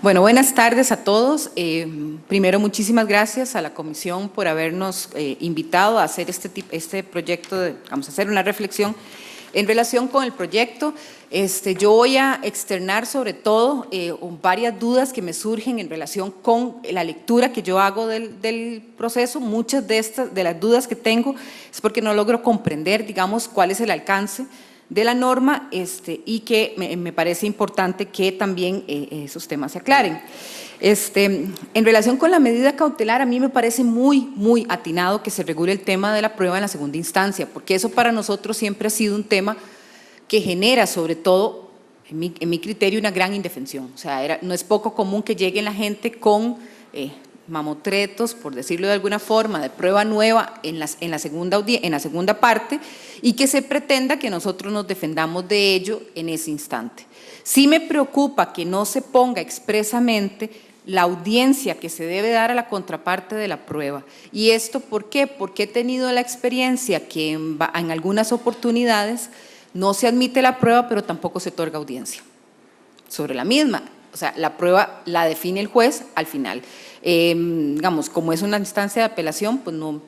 Bueno, buenas tardes a todos. Primero, muchísimas gracias a la comisión por habernos invitado a hacer este proyecto, vamos a hacer una reflexión en relación con el proyecto. Yo voy a externar sobre todo varias dudas que me surgen en relación con la lectura que yo hago del proceso. Muchas de las dudas que tengo es porque no logro comprender, digamos, cuál es el alcance de la norma y que me parece importante que también esos temas se aclaren. En relación con la medida cautelar, a mí me parece muy atinado que se regule el tema de la prueba en la segunda instancia, porque eso para nosotros siempre ha sido un tema que genera, sobre todo, en mi criterio, una gran indefensión. O sea, no es poco común que llegue la gente con mamotretos, por decirlo de alguna forma, de prueba nueva en la segunda parte, y que se pretenda que nosotros nos defendamos de ello en ese instante. Sí me preocupa que no se ponga expresamente la audiencia que se debe dar a la contraparte de la prueba. ¿Y esto por qué? Porque he tenido la experiencia que en algunas oportunidades no se admite la prueba, pero tampoco se otorga audiencia sobre la misma. O sea, la prueba la define el juez al final. Digamos, como es una instancia de apelación, pues no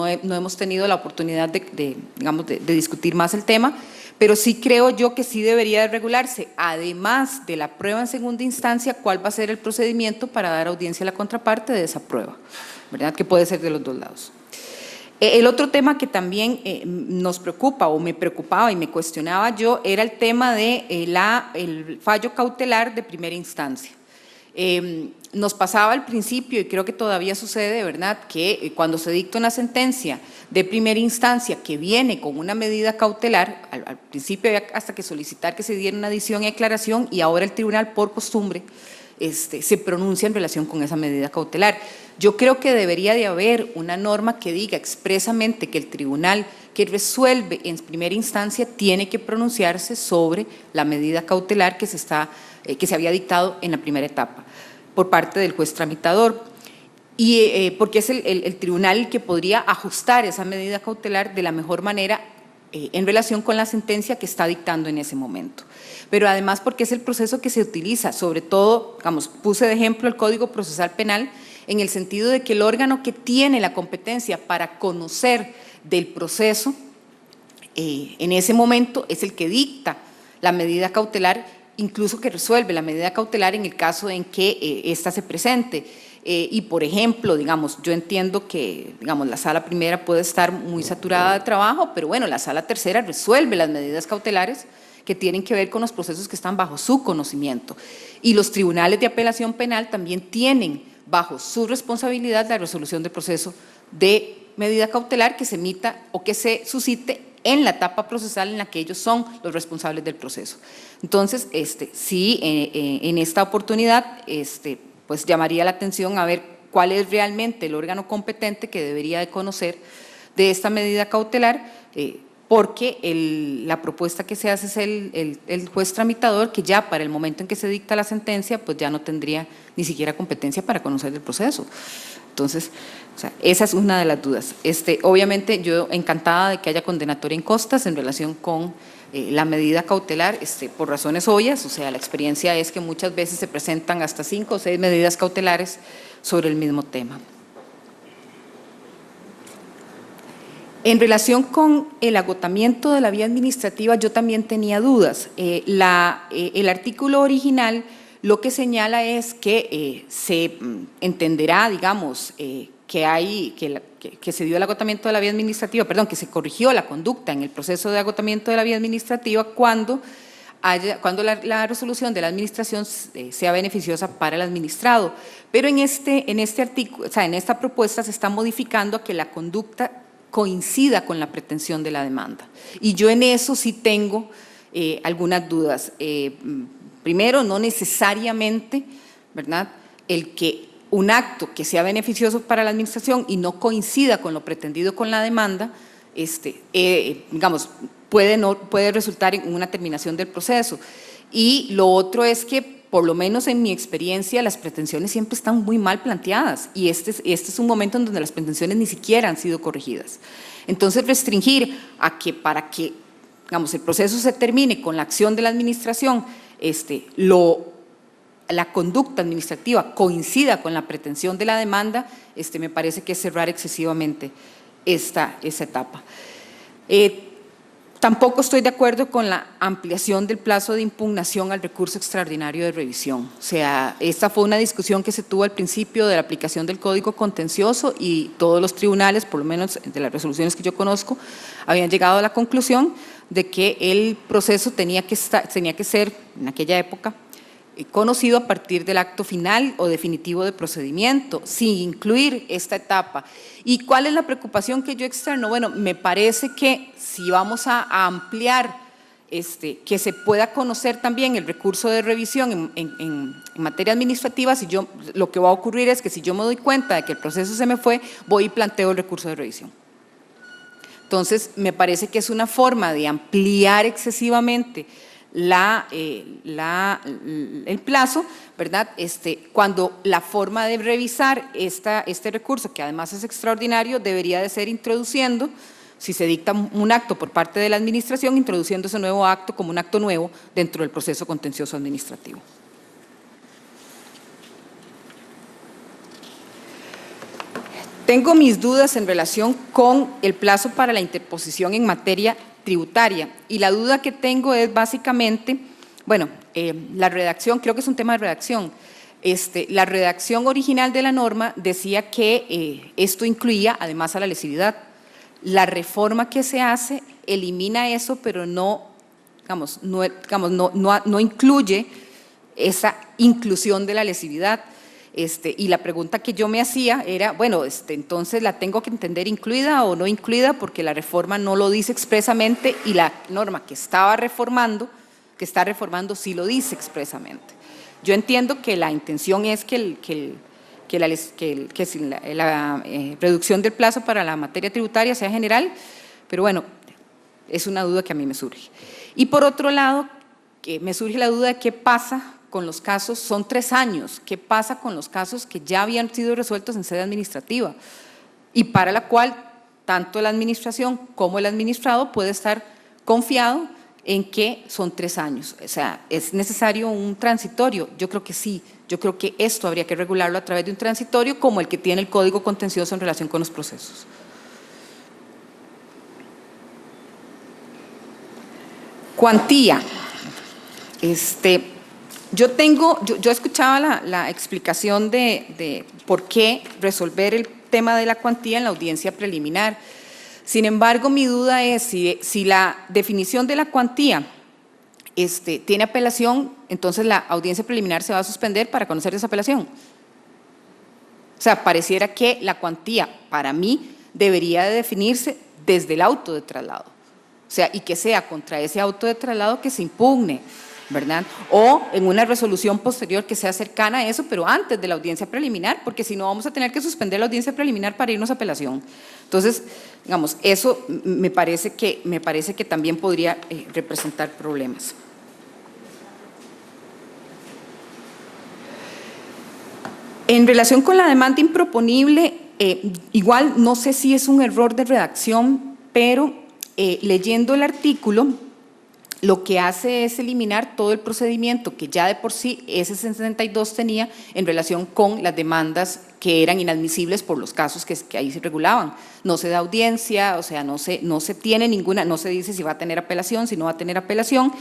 hemos tenido la oportunidad de discutir más el tema, pero sí creo yo que sí debería de regularse, además de la prueba en segunda instancia, cuál va a ser el procedimiento para dar audiencia a la contraparte de esa prueba, ¿verdad? Que puede ser de los dos lados. El otro tema que también nos preocupa o me preocupaba y me cuestionaba yo era el tema de el fallo cautelar de primera instancia. Nos pasaba al principio, y creo que todavía sucede, ¿verdad?, que cuando se dicta una sentencia de primera instancia que viene con una medida cautelar, al principio había hasta que solicitar que se diera una adición y aclaración, y ahora el tribunal, por costumbre, se pronuncia en relación con esa medida cautelar. Yo creo que debería de haber una norma que diga expresamente que el tribunal que resuelve en primera instancia tiene que pronunciarse sobre la medida cautelar que se había dictado en la primera etapa por parte del juez tramitador, y porque es el tribunal el que podría ajustar esa medida cautelar de la mejor manera en relación con la sentencia que está dictando en ese momento. Pero además porque es el proceso que se utiliza, sobre todo, digamos, puse de ejemplo el Código Procesal Penal, en el sentido de que el órgano que tiene la competencia para conocer del proceso en ese momento es el que dicta la medida cautelar, incluso que resuelve la medida cautelar en el caso en que ésta se presente. Y por ejemplo, digamos, yo entiendo que la sala primera puede estar muy saturada de trabajo, pero bueno, la sala tercera resuelve las medidas cautelares que tienen que ver con los procesos que están bajo su conocimiento. Y los tribunales de apelación penal también tienen bajo su responsabilidad la resolución del proceso de medida cautelar que se emita o que se suscite en la etapa procesal en la que ellos son los responsables del proceso. Entonces, sí, en esta oportunidad, pues llamaría la atención a ver cuál es realmente el órgano competente que debería de conocer de esta medida cautelar, porque la propuesta que se hace es el juez tramitador, que ya para el momento en que se dicta la sentencia, pues ya no tendría ni siquiera competencia para conocer el proceso. Entonces, o sea, esa es una de las dudas. Obviamente, yo encantada de que haya condenatoria en costas en relación con la medida cautelar, por razones obvias. O sea, la experiencia es que muchas veces se presentan hasta 5 o 6 medidas cautelares sobre el mismo tema. En relación con el agotamiento de la vía administrativa, yo también tenía dudas. El artículo original lo que señala es que se entenderá, digamos, que se dio el agotamiento de la vía administrativa, perdón, que se corrigió la conducta en el proceso de agotamiento de la vía administrativa cuando la resolución de la administración sea beneficiosa para el administrado. Pero en este artículo, o sea, en esta propuesta se está modificando a que la conducta coincida con la pretensión de la demanda. Y yo en eso sí tengo algunas dudas. Primero, no necesariamente, ¿verdad?, el que un acto que sea beneficioso para la administración y no coincida con lo pretendido con la demanda, digamos, puede resultar en una terminación del proceso. Y lo otro es que, por lo menos en mi experiencia, las pretensiones siempre están muy mal planteadas, y este es un momento en donde las pretensiones ni siquiera han sido corregidas. Entonces, restringir a que para que, digamos, el proceso se termine con la acción de la administración, la conducta administrativa coincida con la pretensión de la demanda, me parece que es cerrar excesivamente esa etapa. Tampoco estoy de acuerdo con la ampliación del plazo de impugnación al recurso extraordinario de revisión. O sea, esta fue una discusión que se tuvo al principio de la aplicación del Código Contencioso y todos los tribunales, por lo menos de las resoluciones que yo conozco, habían llegado a la conclusión de que el proceso tenía que ser, en aquella época, conocido a partir del acto final o definitivo de procedimiento, sin incluir esta etapa. ¿Y cuál es la preocupación que yo externo? Bueno, me parece que si vamos a ampliar, que se pueda conocer también el recurso de revisión en materia administrativa, lo que va a ocurrir es que si yo me doy cuenta de que el proceso se me fue, voy y planteo el recurso de revisión. Entonces, me parece que es una forma de ampliar excesivamente el plazo, ¿verdad? Cuando la forma de revisar este recurso, que además es extraordinario, debería de ser introduciendo, si se dicta un acto por parte de la administración, introduciendo ese nuevo acto como un acto nuevo dentro del proceso contencioso administrativo. Tengo mis dudas en relación con el plazo para la interposición en materia tributaria, y la duda que tengo es básicamente, bueno, la redacción, creo que es un tema de redacción. La redacción original de la norma decía que esto incluía además a la lesividad. La reforma que se hace elimina eso, pero no incluye esa inclusión de la lesividad. Y la pregunta que yo me hacía era, bueno, entonces la tengo que entender incluida o no incluida, porque la reforma no lo dice expresamente y la norma que está reformando sí lo dice expresamente. Yo entiendo que la intención es que la reducción del plazo para la materia tributaria sea general, pero bueno, es una duda que a mí me surge. Y por otro lado, que me surge la duda de qué pasa con los casos, son 3 años, ¿qué pasa con los casos que ya habían sido resueltos en sede administrativa y para la cual tanto la administración como el administrado puede estar confiado en que son 3 años? O sea, ¿es necesario un transitorio? Yo creo que sí, yo creo que esto habría que regularlo a través de un transitorio como el que tiene el Código Contencioso en relación con los procesos. Cuantía. Yo escuchaba la explicación de por qué resolver el tema de la cuantía en la audiencia preliminar. Sin embargo, mi duda es si la definición de la cuantía tiene apelación, entonces la audiencia preliminar se va a suspender para conocer esa apelación. O sea, pareciera que la cuantía, para mí, debería de definirse desde el auto de traslado. O sea, y que sea contra ese auto de traslado que se impugne, ¿verdad? O en una resolución posterior que sea cercana a eso, pero antes de la audiencia preliminar, porque si no vamos a tener que suspender la audiencia preliminar para irnos a apelación. Entonces, digamos, eso me parece que también podría representar problemas. En relación con la demanda improponible, igual no sé si es un error de redacción, pero leyendo el artículo, lo que hace es eliminar todo el procedimiento que ya de por sí ese 62 tenía en relación con las demandas que eran inadmisibles por los casos que ahí se regulaban. No se da audiencia, o sea, no se tiene ninguna, no se dice si va a tener apelación, si no va a tener apelación.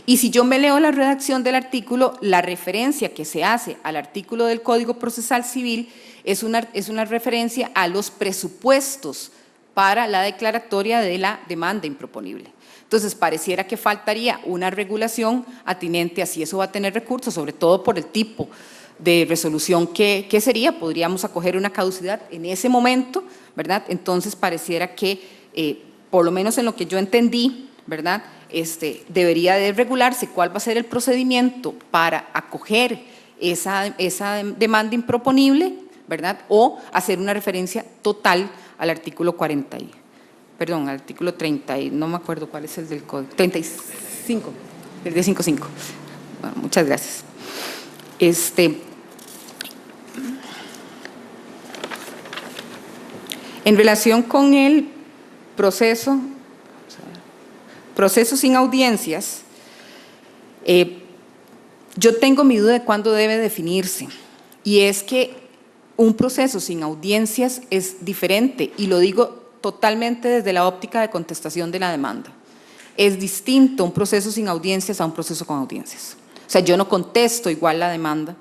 Y si yo me leo la redacción del artículo, la referencia que se hace al artículo del Código Procesal Civil es una referencia a los presupuestos para la declaratoria de la demanda improponible. Entonces, pareciera que faltaría una regulación atinente a si eso va a tener recursos, sobre todo por el tipo de resolución que sería. Podríamos acoger una caducidad en ese momento, ¿verdad? Entonces, pareciera que, por lo menos en lo que yo entendí, ¿verdad?, debería de regularse cuál va a ser el procedimiento para acoger esa demanda improponible, ¿verdad?, o hacer una referencia total al artículo 40. Perdón, artículo 30, no me acuerdo cuál es el del código, 35, el de 55. Bueno, muchas gracias. En relación con el proceso sin audiencias, Yo tengo mi duda de cuándo debe definirse, y es que un proceso sin audiencias es diferente, y lo digo totalmente desde la óptica de contestación de la demanda. Es distinto un proceso sin audiencias a un proceso con audiencias. O sea, yo no contesto igual la demanda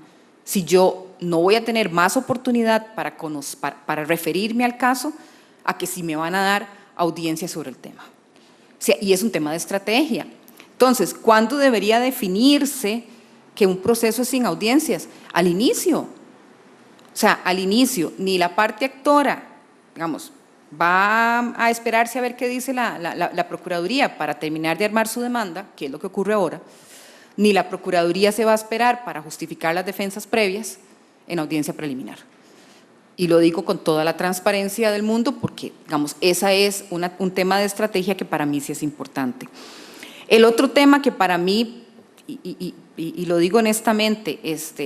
si yo no voy a tener más oportunidad para referirme al caso a que si me van a dar audiencias sobre el tema. O sea, y es un tema de estrategia. Entonces, ¿cuándo debería definirse que un proceso es sin audiencias? Al inicio. O sea, al inicio, ni la parte actora, digamos, va a esperarse a ver qué dice la Procuraduría para terminar de armar su demanda, que es lo que ocurre ahora, ni la Procuraduría se va a esperar para justificar las defensas previas en audiencia preliminar. Y lo digo con toda la transparencia del mundo porque, digamos, esa es un tema de estrategia que para mí sí es importante. El otro tema que para mí, y lo digo honestamente,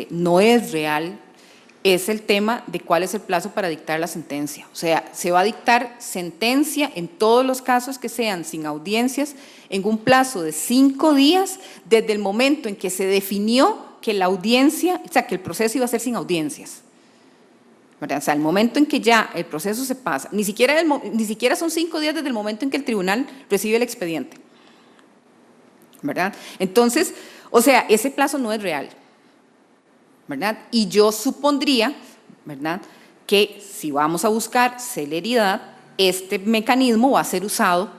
no es real, es el tema de cuál es el plazo para dictar la sentencia. O sea, se va a dictar sentencia en todos los casos que sean sin audiencias en un plazo de 5 días desde el momento en que se definió que la audiencia, o sea, que el proceso iba a ser sin audiencias. ¿Verdad? O sea, el momento en que ya el proceso se pasa, ni siquiera son 5 días desde el momento en que el tribunal recibe el expediente. ¿Verdad? Entonces, o sea, ese plazo no es real. ¿Verdad? Y yo supondría, ¿verdad?, que si vamos a buscar celeridad, este mecanismo va a ser usado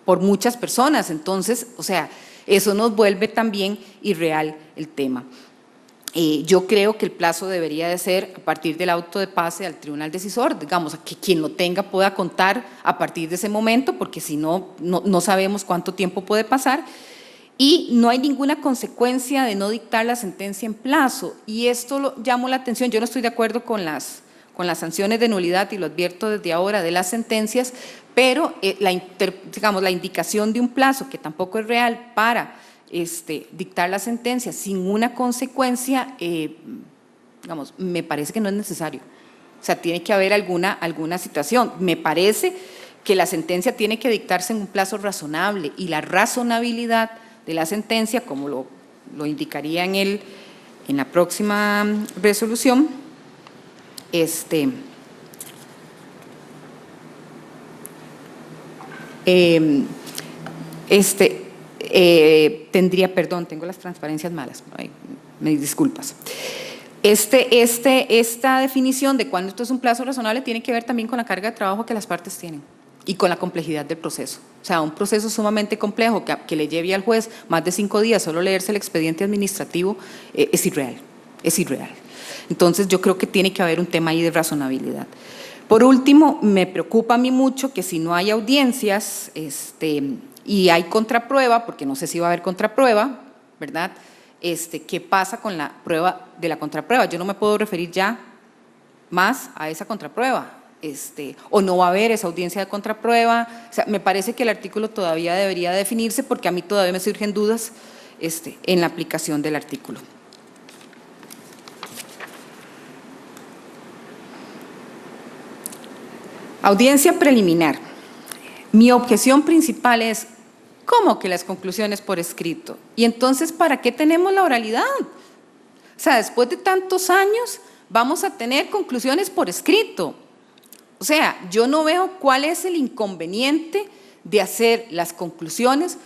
por muchas personas. Entonces, o sea, eso nos vuelve también irreal el tema. Yo creo que el plazo debería de ser a partir del auto de pase al tribunal decisor, digamos, que quien lo tenga pueda contar a partir de ese momento, porque si no, no sabemos cuánto tiempo puede pasar. Y no hay ninguna consecuencia de no dictar la sentencia en plazo, y esto lo llamó la atención. Yo no estoy de acuerdo con las sanciones de nulidad, y lo advierto desde ahora, de las sentencias, pero la indicación de un plazo que tampoco es real para dictar la sentencia sin una consecuencia, digamos, me parece que no es necesario. O sea, tiene que haber alguna situación. Me parece que la sentencia tiene que dictarse en un plazo razonable, y la razonabilidad de la sentencia, como lo indicaría en la próxima resolución, tendría, perdón, tengo las transparencias malas, me disculpas. Esta definición de cuándo esto es un plazo razonable tiene que ver también con la carga de trabajo que las partes tienen y con la complejidad del proceso. O sea, un proceso sumamente complejo que le lleve al juez más de 5 días solo leerse el expediente administrativo es irreal, es irreal. Entonces yo creo que tiene que haber un tema ahí de razonabilidad. Por último, me preocupa a mí mucho que si no hay audiencias y hay contraprueba, porque no sé si va a haber contraprueba, ¿verdad?, ¿qué pasa con la prueba de la contraprueba? Yo no me puedo referir ya más a esa contraprueba. O no va a haber esa audiencia de contraprueba. O sea, me parece que el artículo todavía debería definirse, porque a mí todavía me surgen dudas en la aplicación del artículo. Audiencia preliminar. Mi objeción principal es, ¿cómo que las conclusiones por escrito? Y entonces, ¿para qué tenemos la oralidad? O sea, después de tantos años vamos a tener conclusiones por escrito. O sea, yo no veo cuál es el inconveniente de hacer las conclusiones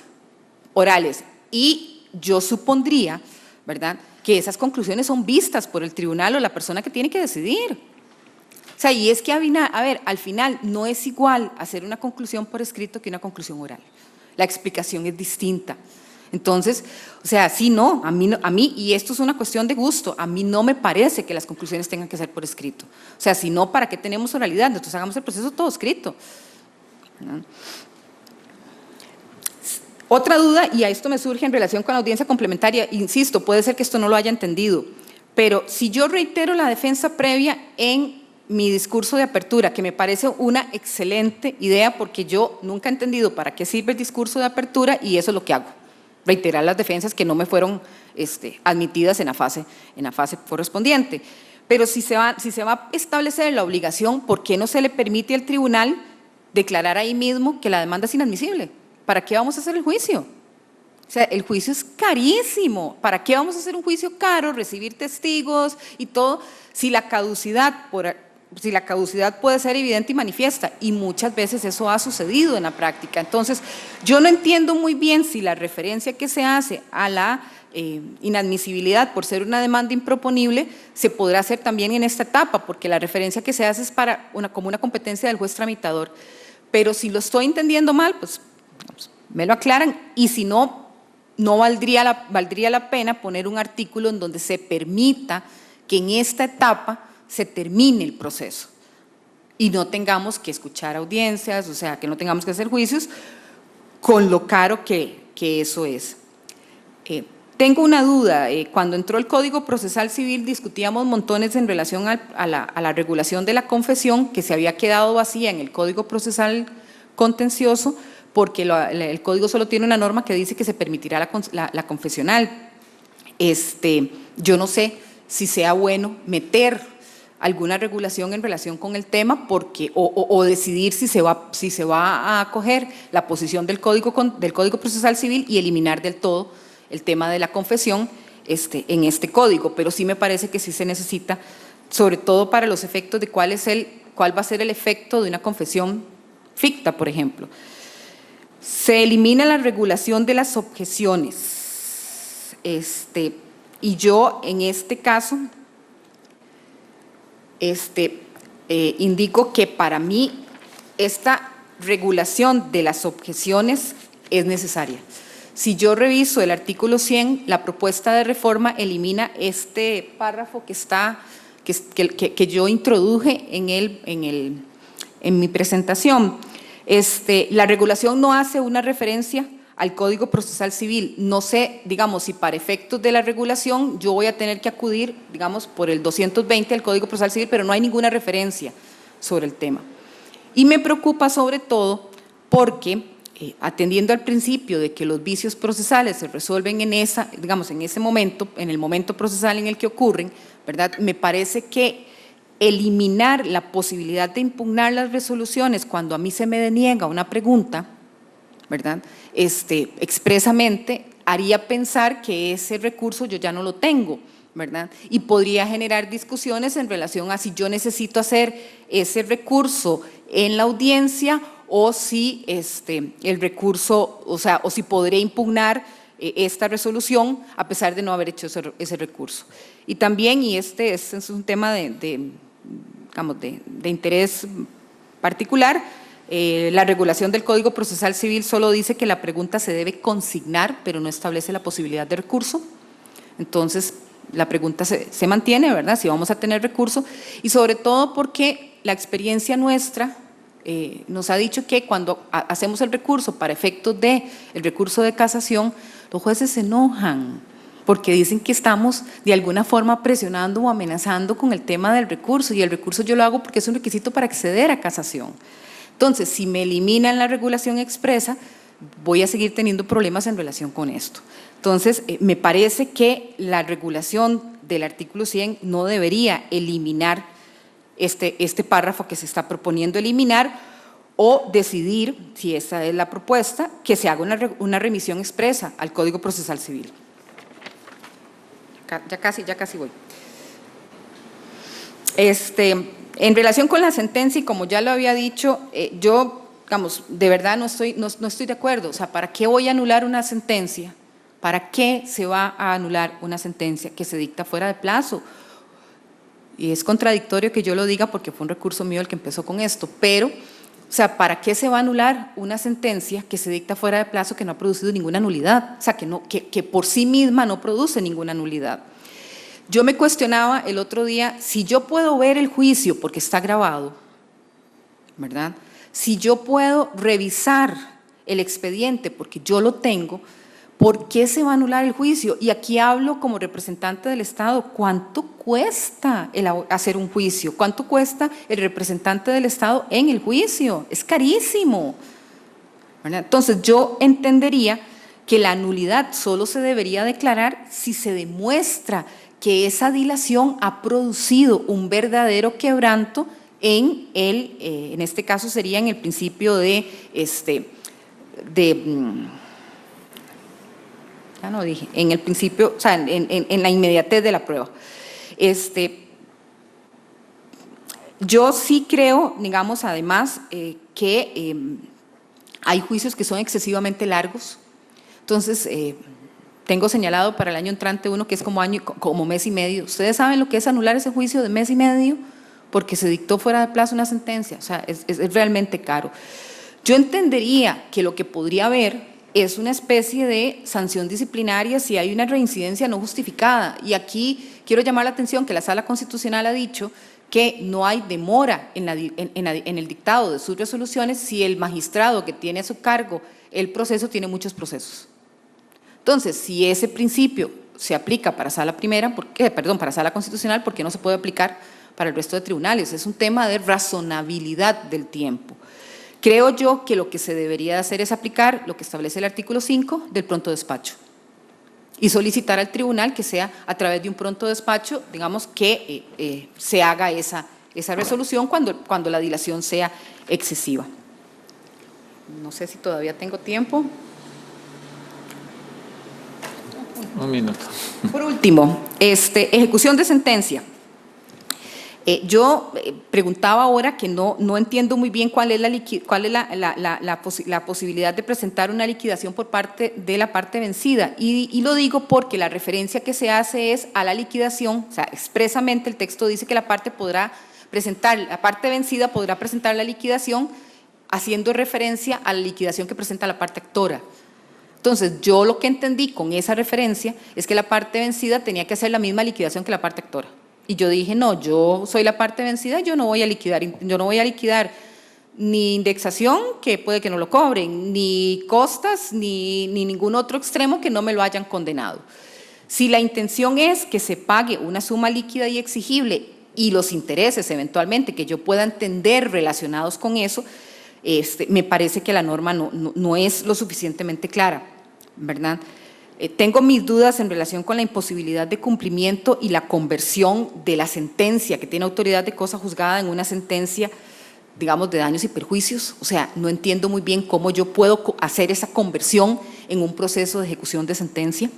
orales, y yo supondría, ¿verdad?, que esas conclusiones son vistas por el tribunal o la persona que tiene que decidir. O sea, y es que, a ver, al final no es igual hacer una conclusión por escrito que una conclusión oral. La explicación es distinta. Entonces, o sea, sí, no, a mí, y esto es una cuestión de gusto, a mí no me parece que las conclusiones tengan que ser por escrito. O sea, si no, ¿para qué tenemos oralidad? Nosotros hagamos el proceso todo escrito. ¿No? Otra duda, y a esto me surge en relación con la audiencia complementaria, insisto, puede ser que esto no lo haya entendido, pero si yo reitero la defensa previa en mi discurso de apertura, que me parece una excelente idea, porque yo nunca he entendido para qué sirve el discurso de apertura, y eso es lo que hago, reiterar las defensas que no me fueron admitidas en la fase correspondiente. Pero si se va a establecer la obligación, ¿por qué no se le permite al tribunal declarar ahí mismo que la demanda es inadmisible? ¿Para qué vamos a hacer el juicio? O sea, el juicio es carísimo. ¿Para qué vamos a hacer un juicio caro, recibir testigos y todo, si la caducidad puede ser evidente y manifiesta? Y muchas veces eso ha sucedido en la práctica. Entonces, yo no entiendo muy bien si la referencia que se hace a la inadmisibilidad por ser una demanda improponible se podrá hacer también en esta etapa, porque la referencia que se hace es como una competencia del juez tramitador. Pero si lo estoy entendiendo mal, pues me lo aclaran, y si no, no valdría la pena poner un artículo en donde se permita que en esta etapa se termine el proceso y no tengamos que escuchar audiencias, o sea, que no tengamos que hacer juicios con lo caro que eso es. Tengo una duda. Cuando entró el Código Procesal Civil discutíamos montones en relación a la regulación de la confesión, que se había quedado vacía en el Código Procesal Contencioso, porque el Código solo tiene una norma que dice que se permitirá la confesional. Yo no sé si sea bueno meter alguna regulación en relación con el tema, o decidir si se va a acoger la posición del Código Procesal Civil y eliminar del todo el tema de la confesión en este código. Pero sí me parece que sí se necesita, sobre todo para los efectos de cuál va a ser el efecto de una confesión ficta, por ejemplo. Se elimina la regulación de las objeciones. Y yo en este caso indico que para mí esta regulación de las objeciones es necesaria. Si yo reviso el artículo 100, la propuesta de reforma elimina este párrafo que yo introduje en mi presentación. La regulación no hace una referencia al Código Procesal Civil. No sé, digamos, si para efectos de la regulación yo voy a tener que acudir, digamos, por el 220 al Código Procesal Civil, pero no hay ninguna referencia sobre el tema. Y me preocupa sobre todo porque, atendiendo al principio de que los vicios procesales se resuelven en ese momento, en el momento procesal en el que ocurren, ¿verdad? Me parece que eliminar la posibilidad de impugnar las resoluciones cuando a mí se me deniega una pregunta, ¿verdad? Expresamente haría pensar que ese recurso yo ya no lo tengo, ¿verdad? Y podría generar discusiones en relación a si yo necesito hacer ese recurso en la audiencia o si el recurso, o si podré impugnar esta resolución a pesar de no haber hecho ese recurso. Y también, y este es un tema de interés particular, la regulación del Código Procesal Civil solo dice que la pregunta se debe consignar, pero no establece la posibilidad de recurso. Entonces, la pregunta se mantiene, ¿verdad? Si vamos a tener recurso, y sobre todo porque la experiencia nuestra nos ha dicho que cuando hacemos el recurso para efectos del recurso de casación, los jueces se enojan porque dicen que estamos de alguna forma presionando o amenazando con el tema del recurso, y el recurso yo lo hago porque es un requisito para acceder a casación. Entonces, si me eliminan la regulación expresa, voy a seguir teniendo problemas en relación con esto. Entonces, me parece que la regulación del artículo 100 no debería eliminar este párrafo que se está proponiendo eliminar, o decidir, si esa es la propuesta, que se haga una remisión expresa al Código Procesal Civil. Ya casi voy. En relación con la sentencia, y como ya lo había dicho, yo, de verdad no estoy de acuerdo. O sea, ¿para qué voy a anular una sentencia? ¿Para qué se va a anular una sentencia que se dicta fuera de plazo? Y es contradictorio que yo lo diga porque fue un recurso mío el que empezó con esto, pero, o sea, ¿para qué se va a anular una sentencia que se dicta fuera de plazo que no ha producido ninguna nulidad? O sea, que por sí misma no produce ninguna nulidad. Yo me cuestionaba el otro día, si yo puedo ver el juicio porque está grabado, ¿verdad? Si yo puedo revisar el expediente porque yo lo tengo, ¿por qué se va a anular el juicio? Y aquí hablo como representante del Estado. ¿Cuánto cuesta hacer un juicio? ¿Cuánto cuesta el representante del Estado en el juicio? Es carísimo, ¿verdad? Entonces, yo entendería que la nulidad solo se debería declarar si se demuestra que esa dilación ha producido un verdadero quebranto en este caso sería en el principio ya no dije, en el principio, o sea, en la inmediatez de la prueba. Yo sí creo, digamos, además, que hay juicios que son excesivamente largos. Entonces, tengo señalado para el año entrante uno que es como mes y medio. ¿Ustedes saben lo que es anular ese juicio de mes y medio? Porque se dictó fuera de plazo una sentencia. O sea, es realmente caro. Yo entendería que lo que podría haber es una especie de sanción disciplinaria si hay una reincidencia no justificada. Y aquí quiero llamar la atención que la Sala Constitucional ha dicho que no hay demora en el dictado de sus resoluciones si el magistrado que tiene a su cargo el proceso tiene muchos procesos. Entonces, si ese principio se aplica para Sala Constitucional, ¿por qué no se puede aplicar para el resto de tribunales? Es un tema de razonabilidad del tiempo. Creo yo que lo que se debería hacer es aplicar lo que establece el artículo 5 del pronto despacho y solicitar al tribunal que sea a través de un pronto despacho, digamos, que se haga esa resolución cuando la dilación sea excesiva. No sé si todavía tengo tiempo. Un minuto. Por último, ejecución de sentencia. Yo preguntaba ahora que no entiendo muy bien cuál es la posibilidad de presentar una liquidación por parte de la parte vencida, y lo digo porque la referencia que se hace es a la liquidación, o sea, expresamente el texto dice que la parte vencida podrá presentar la liquidación haciendo referencia a la liquidación que presenta la parte actora. Entonces, yo lo que entendí con esa referencia es que la parte vencida tenía que hacer la misma liquidación que la parte actora. Y yo dije, no, yo soy la parte vencida, yo no voy a liquidar ni indexación, que puede que no lo cobren, ni costas, ni ningún otro extremo que no me lo hayan condenado. Si la intención es que se pague una suma líquida y exigible y los intereses eventualmente que yo pueda entender relacionados con eso, me parece que la norma no es lo suficientemente clara, ¿verdad? Tengo mis dudas en relación con la imposibilidad de cumplimiento y la conversión de la sentencia que tiene autoridad de cosa juzgada en una sentencia, digamos, de daños y perjuicios. O sea, no entiendo muy bien cómo yo puedo hacer esa conversión en un proceso de ejecución de sentencia.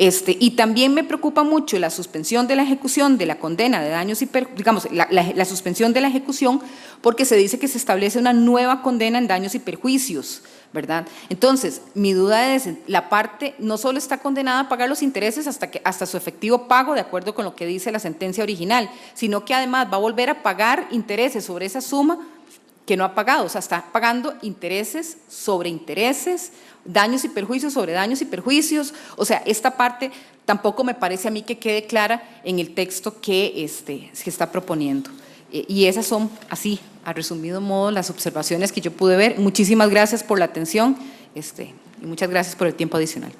Y también me preocupa mucho la suspensión de la ejecución de la condena de daños y perjuicios, digamos, la suspensión de la ejecución, porque se dice que se establece una nueva condena en daños y perjuicios, ¿verdad? Entonces, mi duda es, la parte no solo está condenada a pagar los intereses hasta su efectivo pago, de acuerdo con lo que dice la sentencia original, sino que además va a volver a pagar intereses sobre esa suma que no ha pagado, o sea, está pagando intereses sobre intereses, daños y perjuicios sobre daños y perjuicios. O sea, esta parte tampoco me parece a mí que quede clara en el texto que se está proponiendo. Y esas son, así, a resumido modo, las observaciones que yo pude ver. Muchísimas gracias por la atención y muchas gracias por el tiempo adicional.